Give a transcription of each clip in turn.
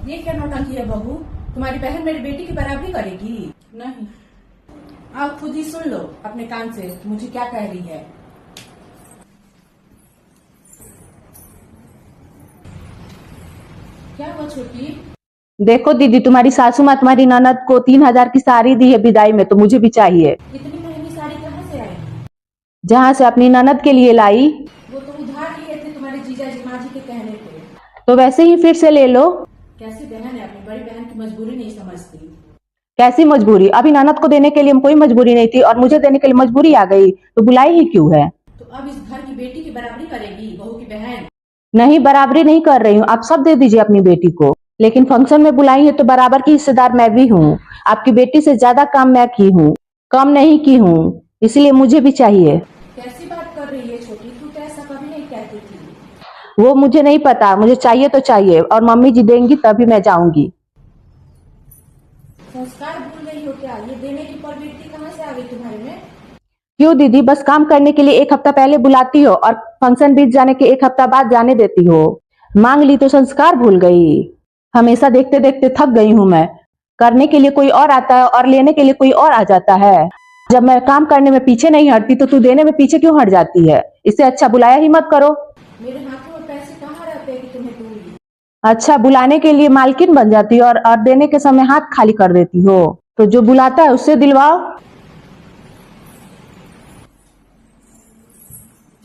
ये क्या नौटंकी है बहू? तुम्हारी बहन मेरी बेटी की बराबरी करेगी? नहीं। आप खुद ही सुन लो अपने कान से मुझे क्या कह रही है। क्या हुआ छोटी? देखो दीदी, तुम्हारी सासू माँ तुम्हारी ननद को 3,000 की साड़ी दी है विदाई में, तो मुझे भी चाहिए। इतनी महंगी साड़ी कहाँ से आई? जहाँ से अपनी ननद के लिए लाई। वो तो उधार लिए थे तुम्हारे जीजा जी माँ जी के कहने पे। तो वैसे ही फिर से ले लो। कैसी बहन है, अपनी बड़ी बहन की मजबूरी नहीं समझती। कैसी मजबूरी? अभी ननद को देने के लिए कोई मजबूरी नहीं थी और मुझे देने के लिए मजबूरी आ गई, तो बुलाई ही क्यों है? तो अब इस घर की बेटी की बराबरी करेगी बहू की बहन? नहीं, बराबरी नहीं कर रही हूँ। आप सब दे दीजिए अपनी बेटी को, लेकिन फंक्शन में बुलाई है तो बराबर की हिस्सेदार मैं भी हूँ। आपकी बेटी से ज्यादा काम मैं की हूँ, कम नहीं की हूँ, इसलिए मुझे भी चाहिए। कैसी बात कर रही है छोटी? तू तो ऐसा कभी नहीं कहती थी। वो मुझे नहीं पता, मुझे चाहिए तो चाहिए, और मम्मी जी देंगी तभी मैं जाऊंगी। संस्कार भूल गई हो क्या? ये देने की प्रवृत्ति कहाँ से आ गई तुम्हारे में? क्यों दीदी, बस काम करने के लिए एक हफ्ता पहले बुलाती हो और फंक्शन बीत जाने के एक हफ्ता बाद जाने देती हो। मांग ली तो संस्कार भूल गई? हमेशा देखते देखते थक गई हूं मैं। करने के लिए कोई और आता है और लेने के लिए कोई और आ जाता है। जब मैं काम करने में पीछे नहीं हटती तो तू देने में पीछे क्यों हट जाती है? इससे अच्छा बुलाया ही मत करो। मेरे हाथों में पैसे कहाँ रहते हैं कि तुम्हें दूंगी? अच्छा, बुलाने के लिए मालकिन बन जाती हो और देने के समय हाथ खाली कर देती हो। तो जो बुलाता है उससे दिलवाओ।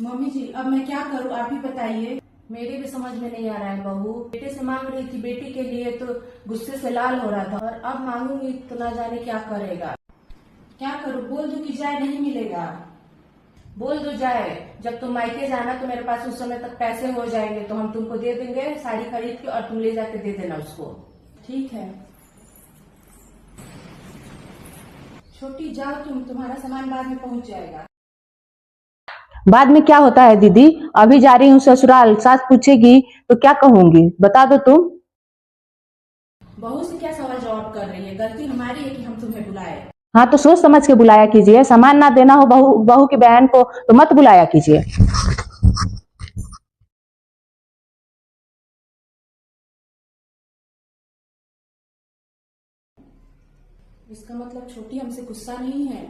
मम्मी जी अब मैं क्या करूँ, आप ही बताइए। मेरे भी समझ में नहीं आ रहा है बहू। बेटे से मांग रही थी बेटी के लिए तो गुस्से से लाल हो रहा था, और अब मांगूंगी तो ना जाने क्या करेगा। क्या करूँ? बोल दूं कि जाए? नहीं मिलेगा। बोल दो जाए। जब तुम मायके जाना तो मेरे पास उस समय तक पैसे हो जाएंगे तो हम तुमको दे देंगे साड़ी खरीद के, और तुम ले जाके दे देना उसको। ठीक है छोटी, जाओ तुम्हारा सामान बाद में पहुंच जाएगा। बाद में क्या होता है दीदी? अभी जा रही हूँ ससुराल, सास पूछेगी तो क्या कहूंगी, बता दो तुम। बहू से क्या सवाल जवाब कर रही है? गलती हमारी है कि हम तुम्हें बुलाए। हाँ तो सोच समझ के बुलाया कीजिए। सामान ना देना हो बहू बहू की बहन को तो मत बुलाया कीजिए। इसका मतलब छोटी हमसे गुस्सा नहीं है?